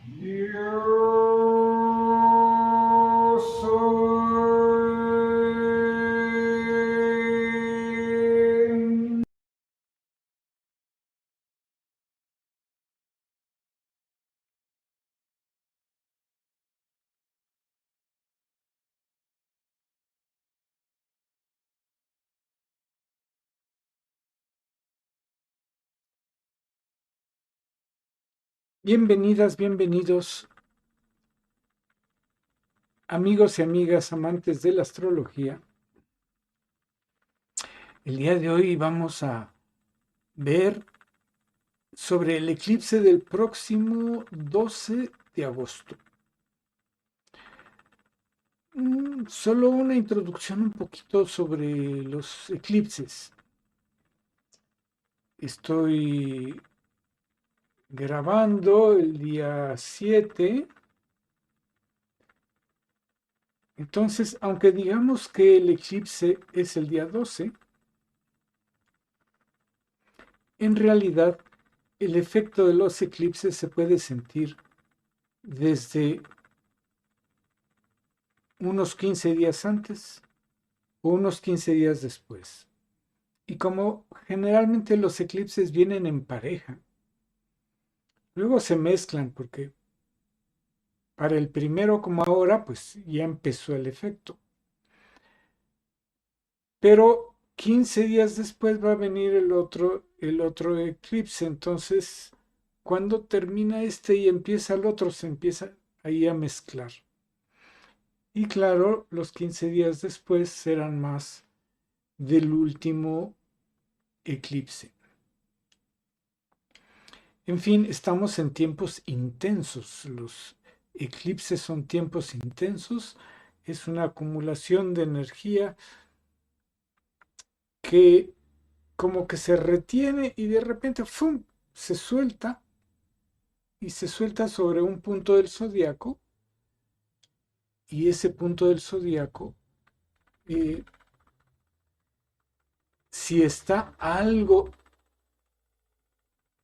Yo soy. Bienvenidas, bienvenidos, amigos y amigas amantes de la astrología. El día de hoy vamos a ver sobre el eclipse del próximo 12 de agosto. Solo una introducción un poquito sobre los eclipses. Estoy grabando el día 7. Entonces, aunque digamos que el eclipse es el día 12, en realidad el efecto de los eclipses se puede sentir desde unos 15 días antes o unos 15 días después. Y como generalmente los eclipses vienen en pareja, luego se mezclan porque para el primero como ahora, pues ya empezó el efecto. Pero 15 días después va a venir el otro eclipse. Entonces, cuando termina este y empieza el otro, se empieza ahí a mezclar. Y claro, los 15 días después serán más del último eclipse. En fin, estamos en tiempos intensos. Los eclipses son tiempos intensos. Es una acumulación de energía que como que se retiene y de repente ¡fum! Se suelta y se suelta sobre un punto del zodiaco y ese punto del zodiaco, eh, si está algo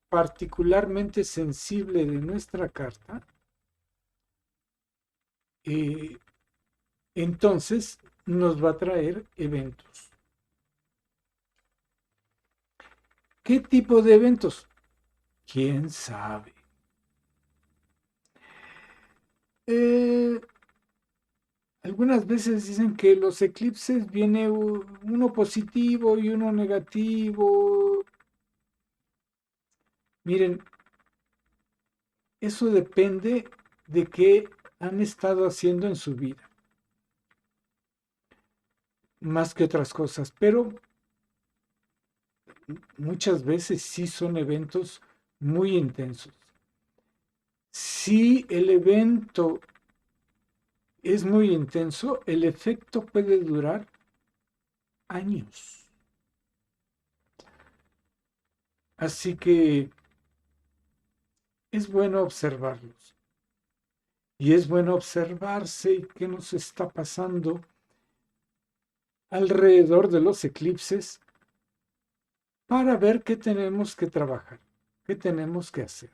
particularmente sensible de nuestra carta, eh, entonces nos va a traer eventos. ¿Qué tipo de eventos? ¿Quién sabe? Eh, Algunas veces dicen que los eclipses viene uno positivo y uno negativo. Miren, eso depende de qué han estado haciendo en su vida, más que otras cosas, pero muchas veces sí son eventos muy intensos. Si el evento es muy intenso, el efecto puede durar años. Así que es bueno observarlos. Y es bueno observarse qué nos está pasando alrededor de los eclipses para ver qué tenemos que trabajar, qué tenemos que hacer.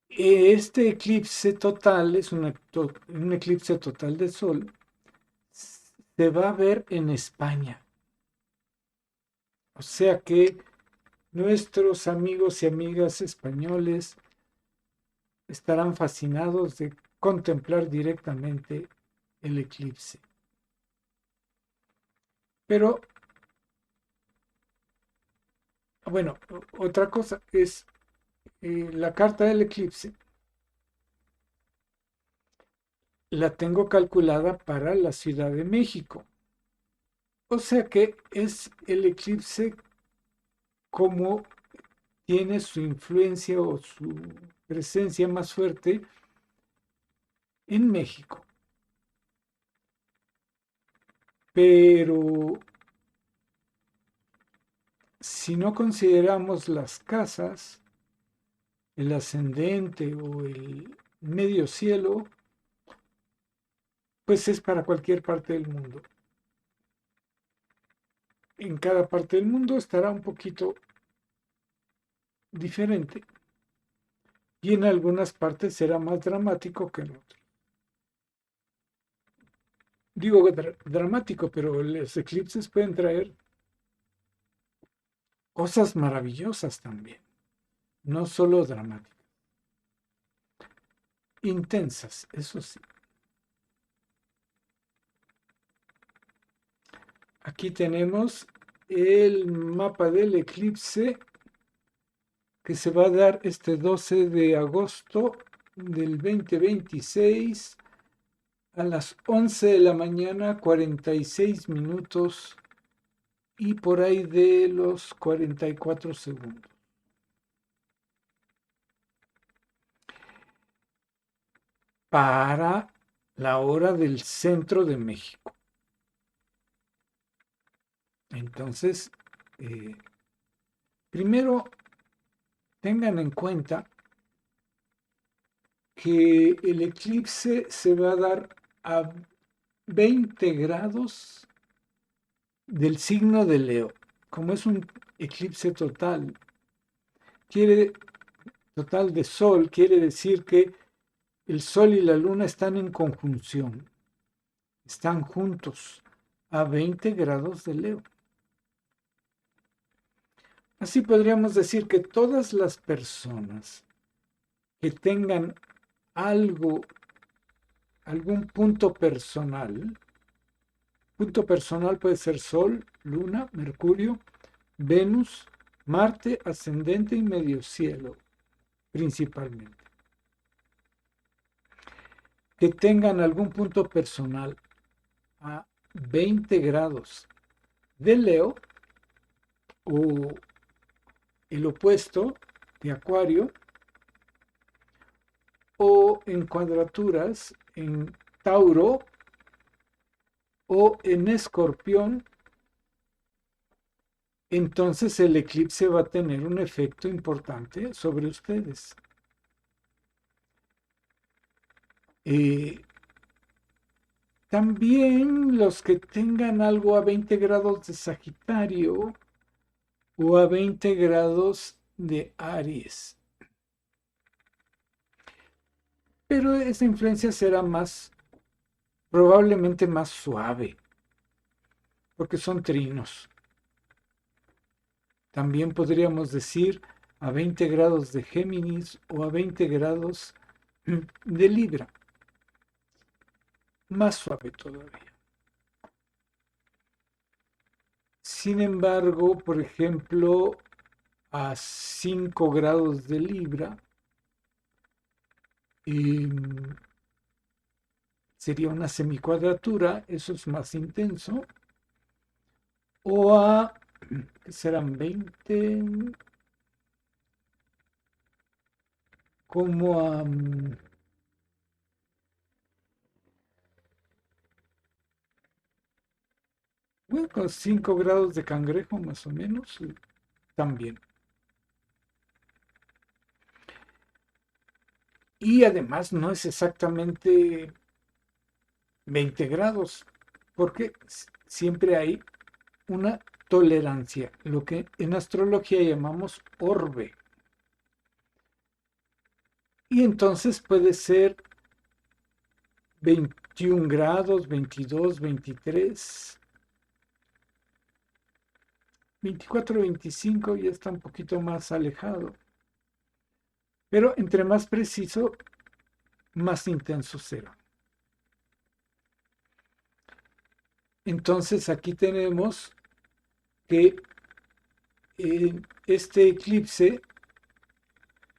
Este eclipse total es un eclipse total de sol. Se va a ver en España. O sea que nuestros amigos y amigas españoles estarán fascinados de contemplar directamente el eclipse. Pero, bueno, otra cosa es la carta del eclipse. La tengo calculada para la Ciudad de México. O sea que es el eclipse como tiene su influencia o su presencia más fuerte en México. Pero si no consideramos las casas, el ascendente o el medio cielo, pues es para cualquier parte del mundo. En cada parte del mundo estará un poquito diferente. y en algunas partes será más dramático que en otras. Digo dramático, pero los eclipses pueden traer cosas maravillosas también, no solo dramáticas, intensas, eso sí. Aquí tenemos el mapa del eclipse que se va a dar este 12 de agosto del 2026 a las 11 de la mañana, 46 minutos y por ahí de los 44 segundos. Para la hora del centro de México. Entonces, primero tengan en cuenta que el eclipse se va a dar a 20 grados del signo de Leo. Como es un eclipse total, total de sol, quiere decir que el sol y la luna están en conjunción, están juntos a 20 grados de Leo. Así podríamos decir que todas las personas que tengan algo, algún punto personal puede ser Sol, Luna, Mercurio, Venus, Marte, ascendente y medio cielo, principalmente. Que tengan algún punto personal a 20 grados de Leo o el opuesto de Acuario o en cuadraturas en Tauro o en Escorpión, entonces el eclipse va a tener un efecto importante sobre ustedes. Eh, También los que tengan algo a 20 grados de Sagitario o a 20 grados de Aries. Pero esa influencia será probablemente más suave, porque son trinos. También podríamos decir a 20 grados de Géminis o a 20 grados de Libra. Más suave todavía. Sin embargo, por ejemplo, a 5 grados de Libra sería una semicuadratura, eso es más intenso, o a, que serán 20, como a bueno, con 5 grados de cangrejo más o menos, también. Y además no es exactamente 20 grados, porque siempre hay una tolerancia, lo que en astrología llamamos orbe. Y entonces puede ser 21 grados, 22, 23, 24, 25 ya está un poquito más alejado. Pero entre más preciso, más intenso será. Entonces aquí tenemos que en este eclipse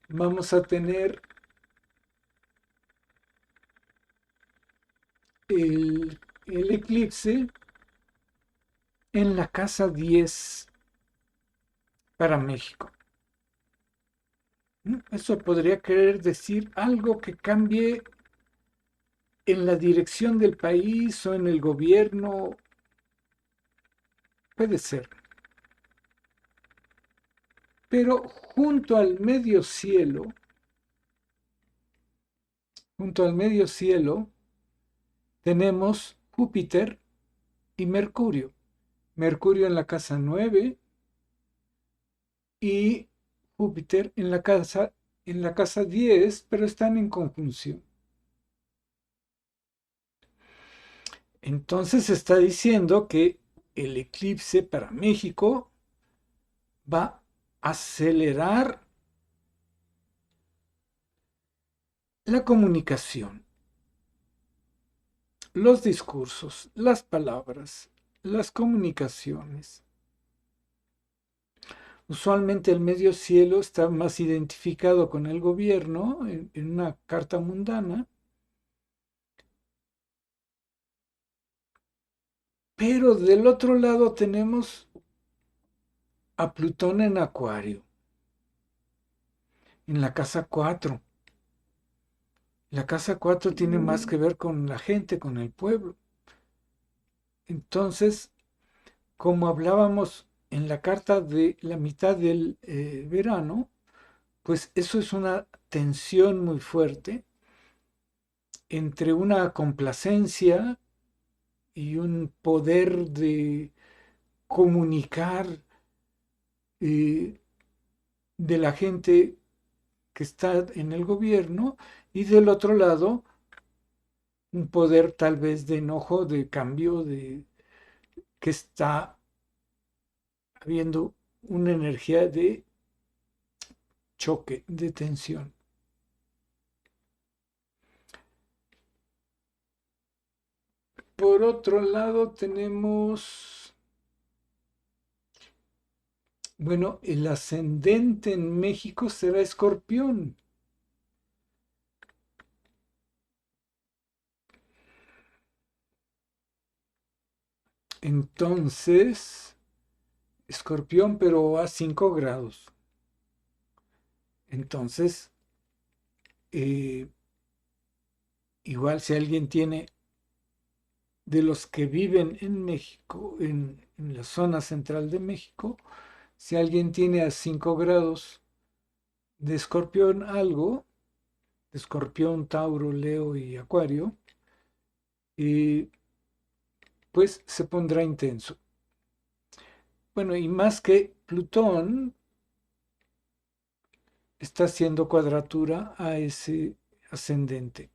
vamos a tener el eclipse en la casa 10 para México. Eso podría querer decir algo que cambie en la dirección del país o en el gobierno. Puede ser. Pero junto al medio cielo, tenemos Júpiter y Mercurio. Mercurio en la casa 9 y Júpiter en la casa en la casa 10, pero están en conjunción. Entonces está diciendo que el eclipse para México va a acelerar la comunicación, los discursos, las palabras, las comunicaciones. Usualmente el medio cielo está más identificado con el gobierno en una carta mundana, pero del otro lado tenemos a Plutón en Acuario, en la casa 4. La casa 4 tiene más que ver con la gente, con el pueblo. Entonces, como hablábamos en la carta de la mitad del verano, pues eso es una tensión muy fuerte entre una complacencia y un poder de comunicar eh, de la gente que está en el gobierno y del otro lado un poder tal vez de enojo, de cambio, de que está habiendo una energía de choque, de tensión. Por otro lado tenemos, bueno, el ascendente en México será Escorpión. Entonces, Escorpión, pero a 5 grados. Entonces, eh, igual si alguien tiene de los que viven en México, en la zona central de México, si alguien tiene a 5 grados de Escorpión algo, de Escorpión, Tauro, Leo y Acuario, y pues se pondrá intenso. Bueno, y más que Plutón está haciendo cuadratura a ese ascendente,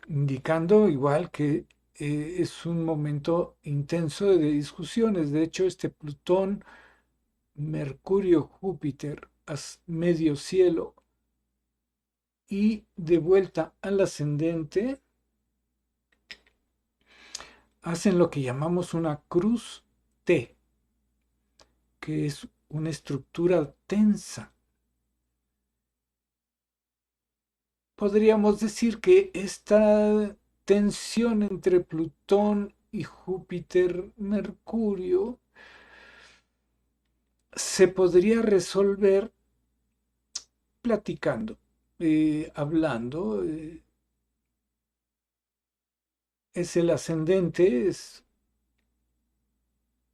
indicando igual que es un momento intenso de discusiones. De hecho, este Plutón, Mercurio, Júpiter, medio cielo y de vuelta al ascendente, hacen lo que llamamos una cruz T, que es una estructura tensa. Podríamos decir que esta tensión entre Plutón y Júpiter, Mercurio, se podría resolver platicando, hablando. Es el ascendente, es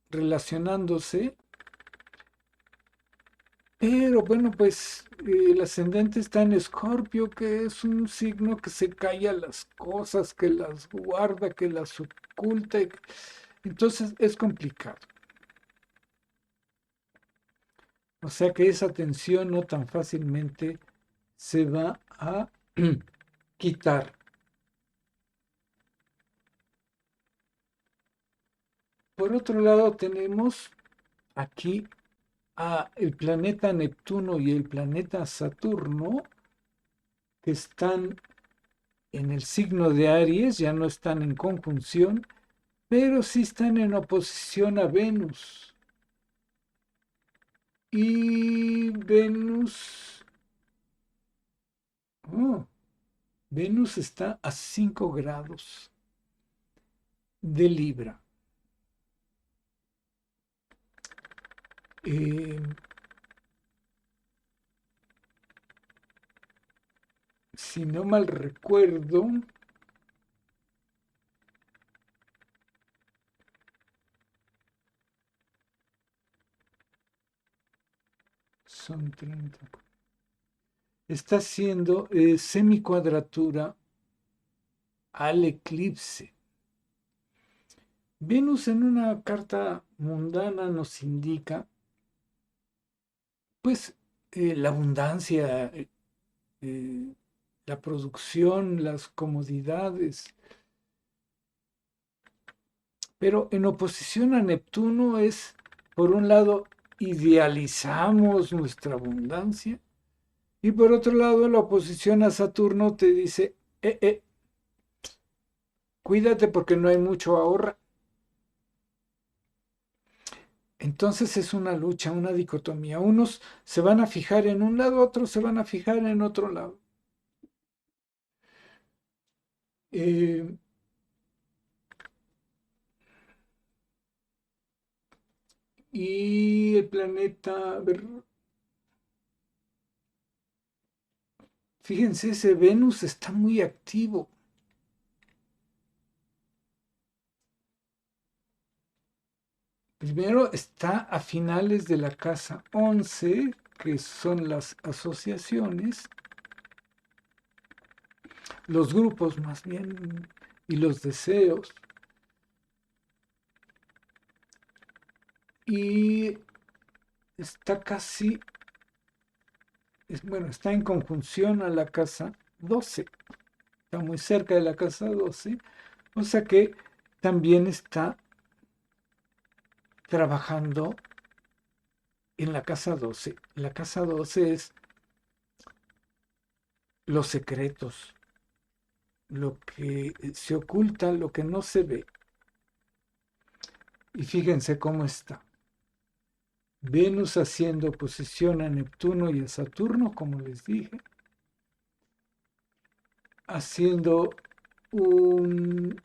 relacionándose, pero bueno, pues el ascendente está en Escorpio, que es un signo que se calla las cosas, que las guarda, que las oculta. Entonces es complicado. O sea que esa tensión no tan fácilmente se va a quitar. Por otro lado, tenemos aquí a el planeta Neptuno y el planeta Saturno, que están en el signo de Aries, ya no están en conjunción, pero sí están en oposición a Venus. Y Venus, oh, Venus está a 5 grados de Libra. Eh, si no mal recuerdo, son 30. Está haciendo semicuadratura al eclipse. Venus en una carta mundana nos indica pues la abundancia, eh, la producción, las comodidades. Pero en oposición a Neptuno es, por un lado, idealizamos nuestra abundancia y por otro lado, la oposición a Saturno te dice, cuídate porque no hay mucho ahorra. Entonces es una lucha, una dicotomía. Unos se van a fijar en un lado, otros se van a fijar en otro lado. Eh, y el planeta, a ver, fíjense, ese Venus está muy activo. Primero está a finales de la casa 11, que son las asociaciones, los grupos más bien, y los deseos. Y está casi, bueno, está en conjunción a la casa 12. Está muy cerca de la casa 12. O sea que también está trabajando en la casa 12. La casa 12 es los secretos, lo que se oculta, lo que no se ve. Y fíjense cómo está. Venus haciendo oposición a Neptuno y a Saturno, como les dije, haciendo un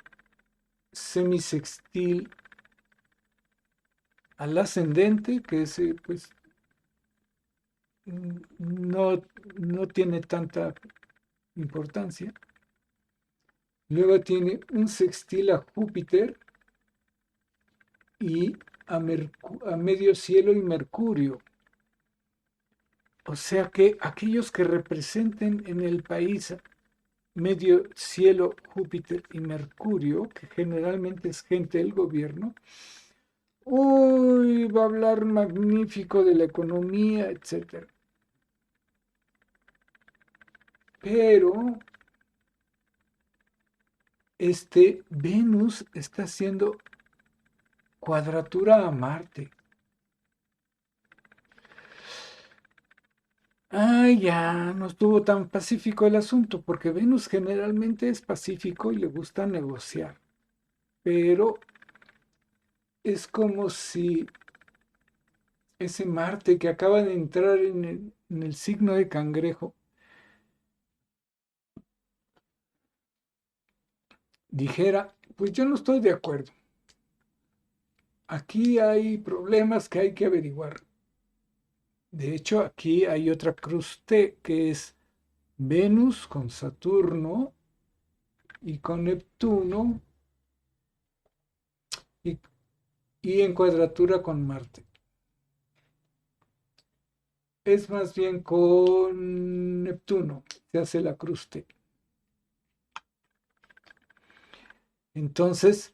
semisextil al ascendente, que ese pues no, no tiene tanta importancia. Luego tiene un sextil a Júpiter y a medio cielo y Mercurio. O sea que aquellos que representen en el país medio cielo, Júpiter y Mercurio, que generalmente es gente del gobierno, uy, va a hablar magnífico de la economía, etcétera. Pero este Venus está haciendo cuadratura a Marte. Ay, ya no estuvo tan pacífico el asunto, porque Venus generalmente es pacífico y le gusta negociar. Pero es como si ese Marte que acaba de entrar en el signo de Cangrejo dijera, pues yo no estoy de acuerdo. Aquí hay problemas que hay que averiguar. De hecho, aquí hay otra cruz T que es Venus con Saturno y con Neptuno y, y en cuadratura con Marte. Es más bien con Neptuno, se hace la cruz T. Entonces,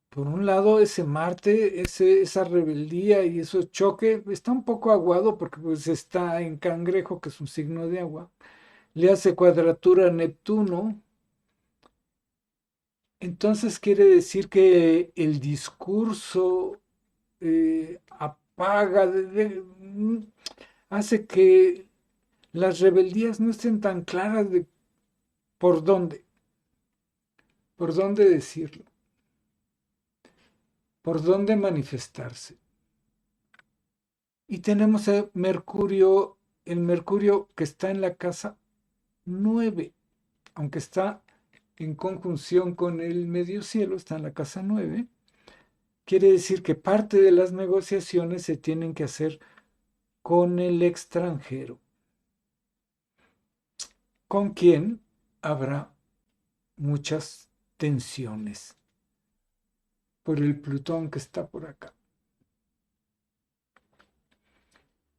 por un lado, ese Marte, esa rebeldía y ese choque está un poco aguado porque pues está en Cangrejo, que es un signo de agua. Le hace cuadratura a Neptuno. Entonces quiere decir que el discurso apaga, hace que las rebeldías no estén tan claras de por por dónde decirlo, por dónde manifestarse. Y tenemos el Mercurio que está en la casa 9, aunque está en conjunción con el medio cielo, está en la casa 9. Quiere decir que parte de las negociaciones se tienen que hacer con el extranjero, con quien habrá muchas tensiones por el Plutón que está por acá.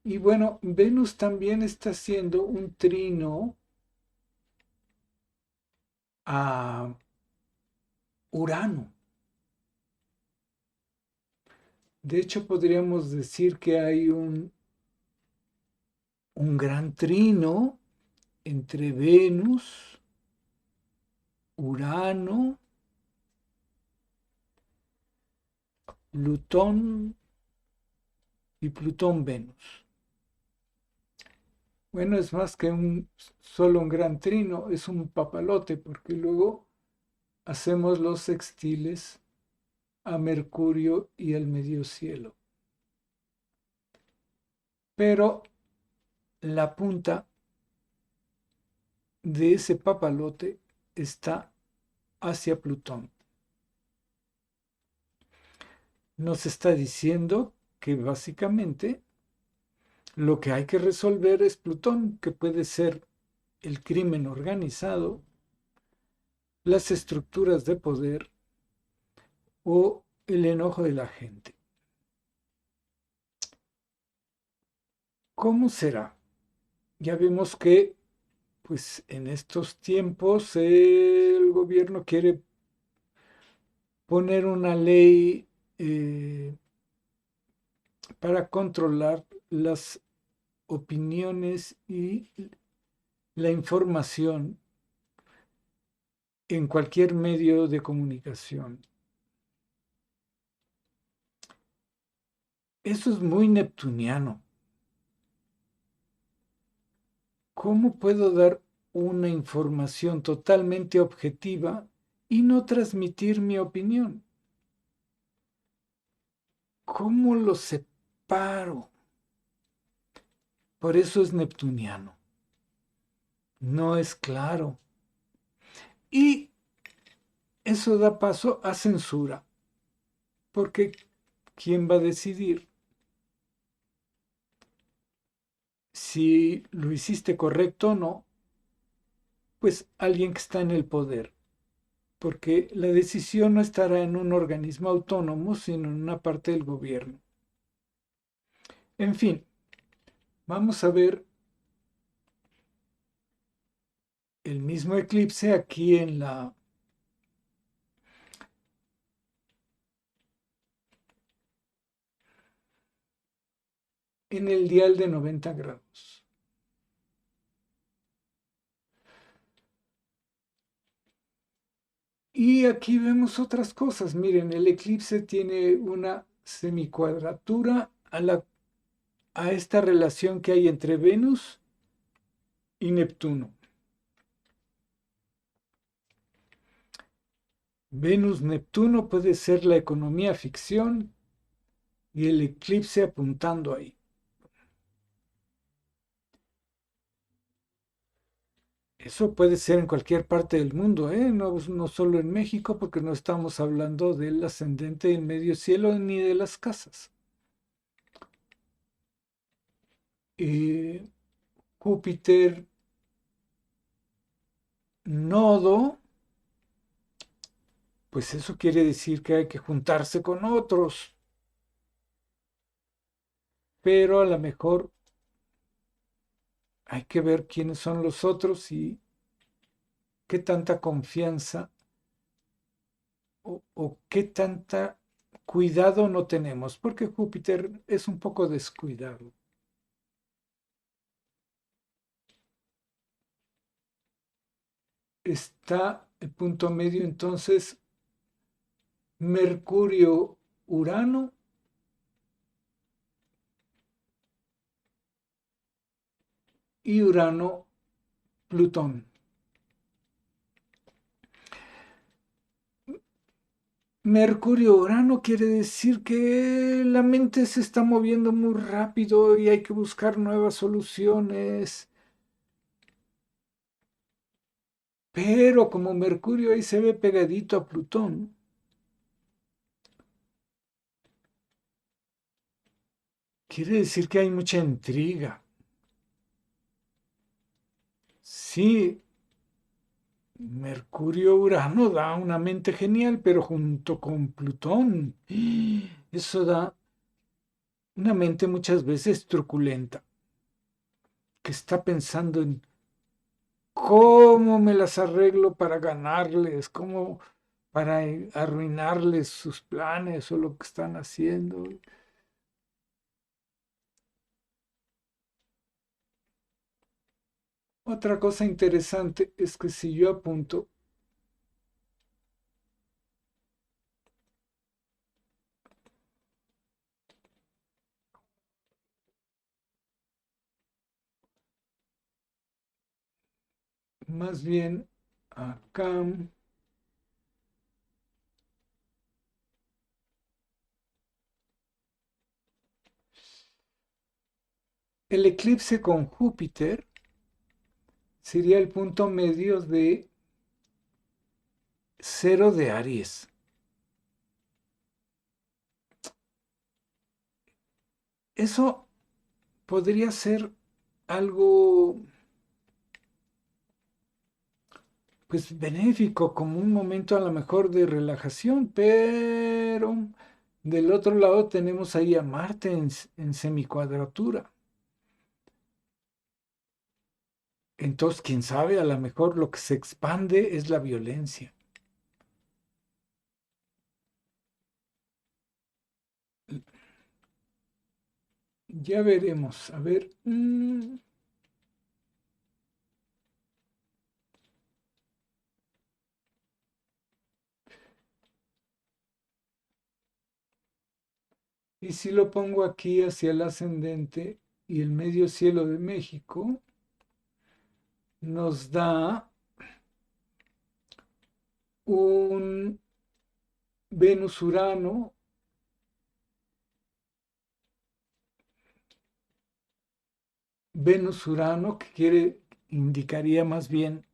Y bueno, Venus también está haciendo un trino a Urano. De hecho, podríamos decir que hay un gran trino entre Venus, Urano, Plutón y Plutón-Venus. Bueno, es más que solo un gran trino, es un papalote, porque luego hacemos los sextiles a Mercurio y al medio cielo. Pero la punta de ese papalote está hacia Plutón. Nos está diciendo que básicamente lo que hay que resolver es Plutón, que puede ser el crimen organizado, las estructuras de poder o el enojo de la gente. ¿Cómo será? Ya vemos que pues en estos tiempos el gobierno quiere poner una ley para controlar las opiniones y la información en cualquier medio de comunicación. Eso es muy neptuniano. ¿Cómo puedo dar una información totalmente objetiva y no transmitir mi opinión? ¿Cómo lo separo? Por eso es neptuniano. No es claro. Y eso da paso a censura, porque ¿quién va a decidir si lo hiciste correcto o no? Pues alguien que está en el poder, porque la decisión no estará en un organismo autónomo, sino en una parte del gobierno. En fin, vamos a ver el mismo eclipse aquí en el dial de 90 grados. Y aquí vemos otras cosas. Miren, el eclipse tiene una semicuadratura a esta relación que hay entre Venus y Neptuno. Venus-Neptuno puede ser la economía ficción y el eclipse apuntando ahí. Eso puede ser en cualquier parte del mundo, ¿eh? No solo en México, porque no estamos hablando del ascendente en medio cielo ni de las casas. Eh, Júpiter, nodo, pues eso quiere decir que hay que juntarse con otros, pero a lo mejor hay que ver quiénes son los otros y qué tanta confianza o qué tanta cuidado no tenemos, porque Júpiter es un poco descuidado. Está el punto medio entonces Mercurio-Urano y Urano-Plutón. Mercurio-Urano quiere decir que la mente se está moviendo muy rápido y hay que buscar nuevas soluciones. Pero como Mercurio ahí se ve pegadito a Plutón, quiere decir que hay mucha intriga. Sí, Mercurio-Urano da una mente genial, pero junto con Plutón, eso da una mente muchas veces truculenta, que está pensando en cómo me las arreglo para ganarles, cómo para arruinarles sus planes o lo que están haciendo. Otra cosa interesante es que si yo apunto más bien acá, el eclipse con Júpiter sería el punto medio de cero de Aries. Eso podría ser algo pues benéfico, como un momento a lo mejor de relajación, pero del otro lado tenemos ahí a Marte en semicuadratura. Entonces, quién sabe, a lo mejor lo que se expande es la violencia. Ya veremos. A ver. Y si lo pongo aquí hacia el ascendente y el medio cielo de México, nos da un Venus-Urano, Venus-Urano, que indicaría más bien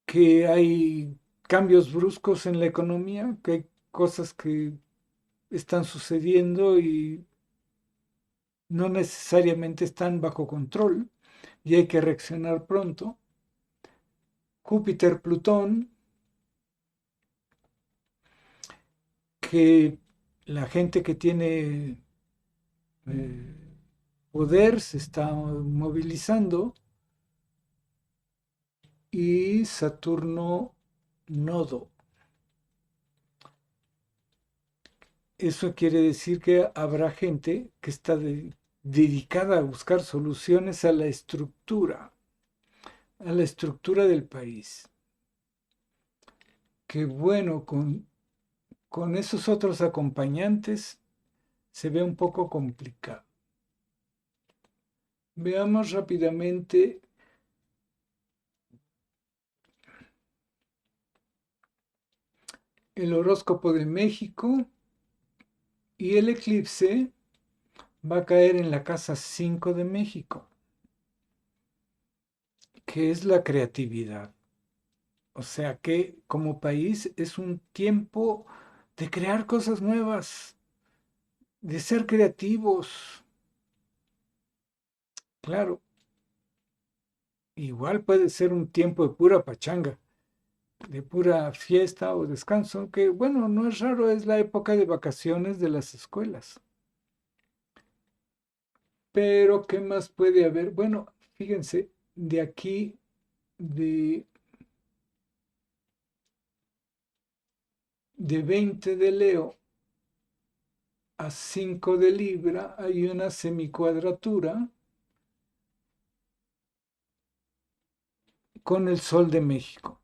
que hay cambios bruscos en la economía, que hay cosas que están sucediendo y no necesariamente están bajo control y hay que reaccionar pronto. Júpiter-Plutón, que la gente que tiene eh, poder se está movilizando, y Saturno nodo. Eso quiere decir que habrá gente que está dedicada a buscar soluciones a la estructura del país. Que bueno, con esos otros acompañantes se ve un poco complicado. Veamos rápidamente el horóscopo de México, y el eclipse va a caer en la casa 5 de México, que es la creatividad. O sea que como país es un tiempo de crear cosas nuevas, de ser creativos. Claro, igual puede ser un tiempo de pura pachanga, de pura fiesta o descanso, que bueno, no es raro, es la época de vacaciones de las escuelas. Pero, ¿qué más puede haber? Bueno, fíjense, de aquí, de, de 20 de Leo a 5 de Libra hay una semicuadratura con el Sol de México.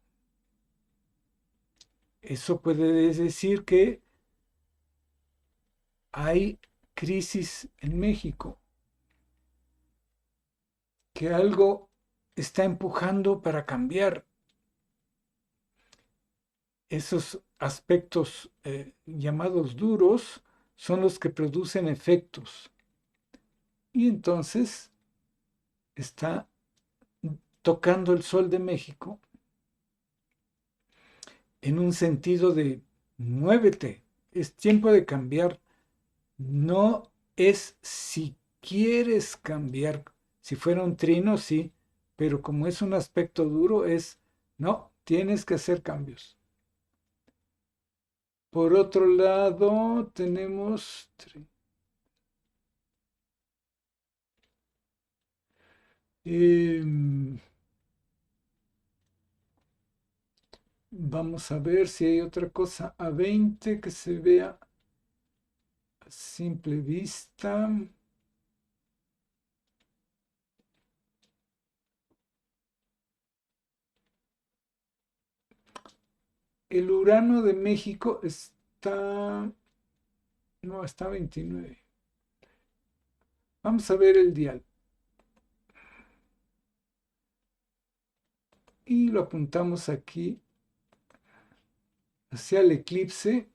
Eso puede decir que hay crisis en México, que algo está empujando para cambiar. Esos aspectos llamados duros son los que producen efectos. Y entonces está tocando el Sol de México en un sentido de muévete, es tiempo de cambiar. No es si quieres cambiar. Si fuera un trino, sí, pero como es un aspecto duro, es no, tienes que hacer cambios. Por otro lado, tenemos eh, Vamos a ver si hay otra cosa a 20 que se vea a simple vista. El Urano de México está... No, está a 29. Vamos a ver el dial. Y lo apuntamos aquí hacia el eclipse.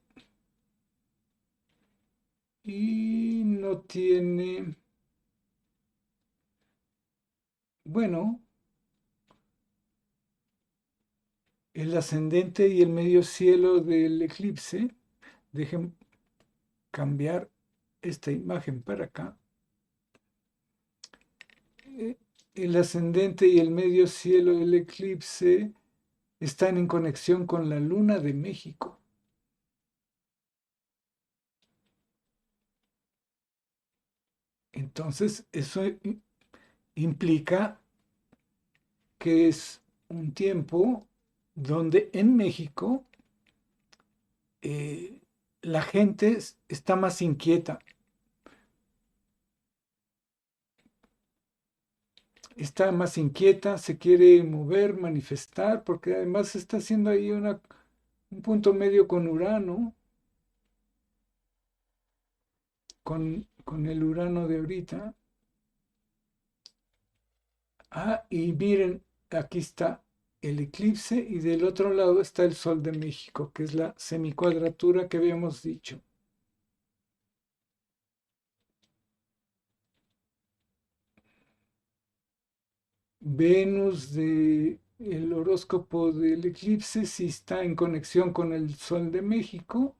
Y no tiene... Bueno, el ascendente y el medio cielo del eclipse. Dejen cambiar esta imagen para acá. El ascendente y el medio cielo del eclipse están en conexión con la luna de México. Entonces, eso implica que es un tiempo donde en México eh, la gente está más inquieta, se quiere mover, manifestar, porque además está haciendo ahí un punto medio con Urano, con el Urano de ahorita. Ah, y miren, aquí está el eclipse y del otro lado está el Sol de México, que es la semicuadratura que habíamos dicho. Venus de el horóscopo del eclipse sí está en conexión con el Sol de México,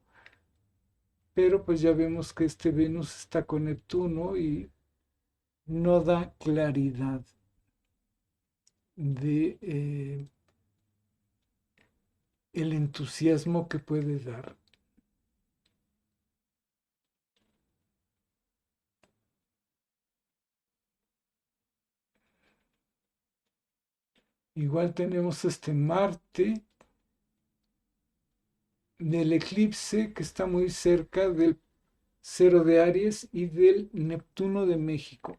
pero pues ya vemos que este Venus está con Neptuno y no da claridad de el entusiasmo que puede dar. Igual tenemos este Marte del eclipse que está muy cerca del cero de Aries y del Neptuno de México.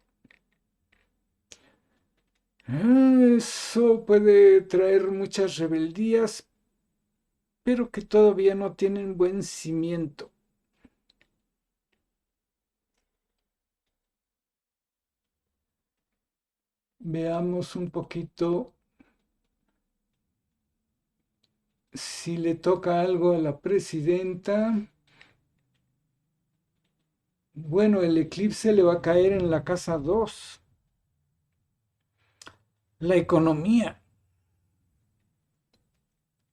Eso puede traer muchas rebeldías, pero que todavía no tienen buen cimiento. Veamos un poquito si le toca algo a la presidenta. Bueno, el eclipse le va a caer en la casa 2. La economía.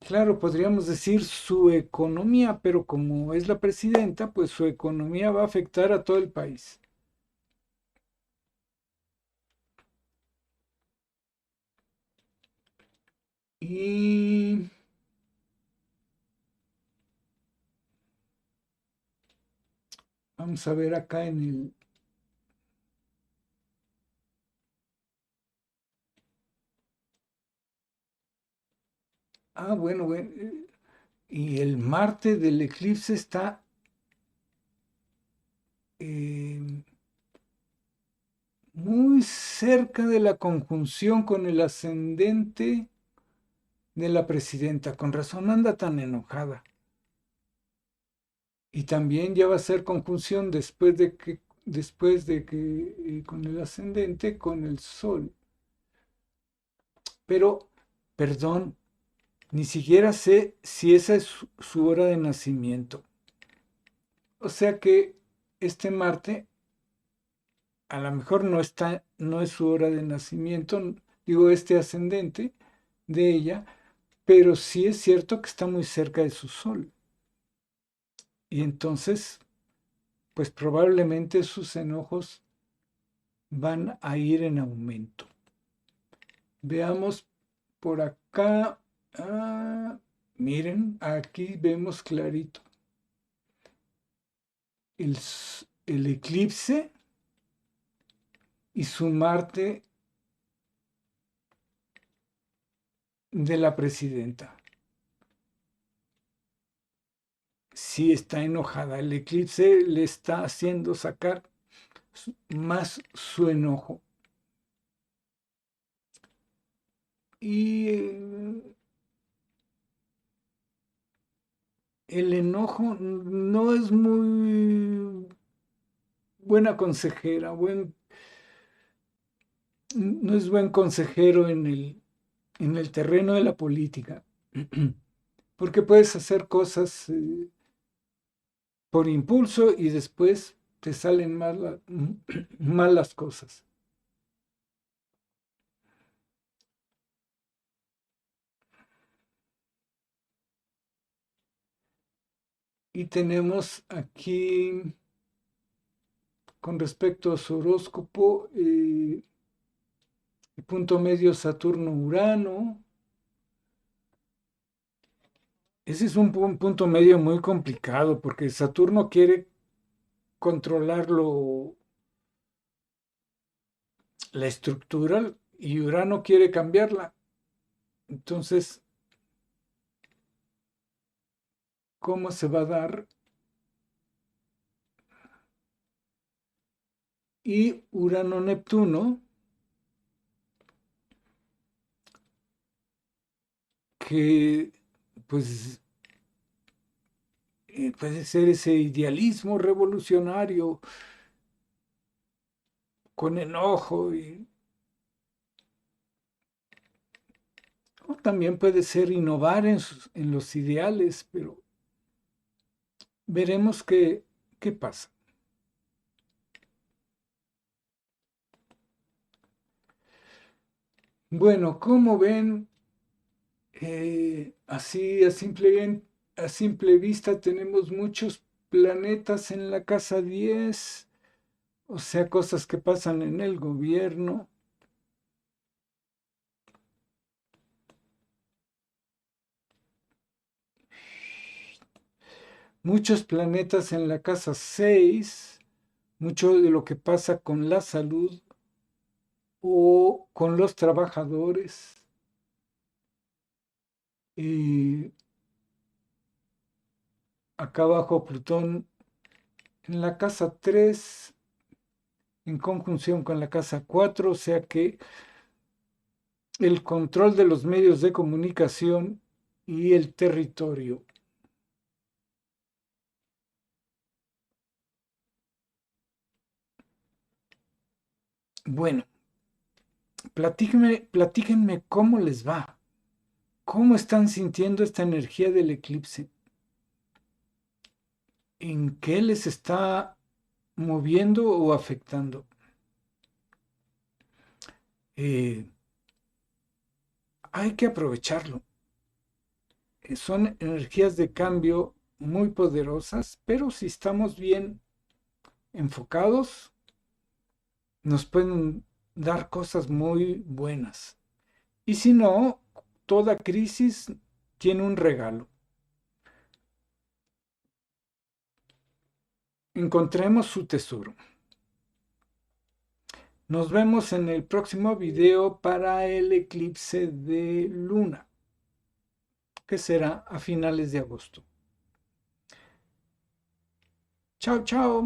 Claro, podríamos decir su economía, pero como es la presidenta, pues su economía va a afectar a todo el país. Y vamos a ver acá en el... Ah, bueno, bueno. Y el Marte del eclipse está eh, muy cerca de la conjunción con el ascendente de la presidenta. Con razón anda tan enojada. Y también ya va a ser conjunción después de que con el ascendente, con el sol. Pero, perdón, ni siquiera sé si esa es su hora de nacimiento. O sea que este Marte a lo mejor no es su hora de nacimiento, digo este ascendente de ella, pero sí es cierto que está muy cerca de su sol. Y entonces, pues probablemente sus enojos van a ir en aumento. Veamos por acá. Ah, miren, aquí vemos clarito. El, el eclipse y su Marte de la presidenta. sí está enojada. El eclipse le está haciendo sacar más su enojo. Y el enojo no es muy buena consejera, no es buen consejero en el terreno de la política, porque puedes hacer cosas por impulso y después te salen mal las cosas. Y tenemos aquí, con respecto a su horóscopo, el punto medio Saturno-Urano. Ese es un punto medio muy complicado porque Saturno quiere controlar la estructura y Urano quiere cambiarla. Entonces, ¿cómo se va a dar? Y Urano-Neptuno, que pues puede ser ese idealismo revolucionario con enojo o también puede ser innovar en los ideales, pero veremos qué pasa. Bueno, como ven, así a simple vista tenemos muchos planetas en la casa 10, o sea, cosas que pasan en el gobierno. Muchos planetas en la casa 6, mucho de lo que pasa con la salud o con los trabajadores. Y acá abajo Plutón en la casa 3 en conjunción con la casa 4, o sea que el control de los medios de comunicación y el territorio. Bueno, platíquenme cómo les va, cómo están sintiendo esta energía del eclipse, en qué les está moviendo o afectando. Eh, Hay que aprovecharlo. Son energías de cambio muy poderosas, pero si estamos bien enfocados, nos pueden dar cosas muy buenas. Y si no, toda crisis tiene un regalo. Encontremos su tesoro. Nos vemos en el próximo video para el eclipse de luna, que será a finales de agosto. Chao, chao.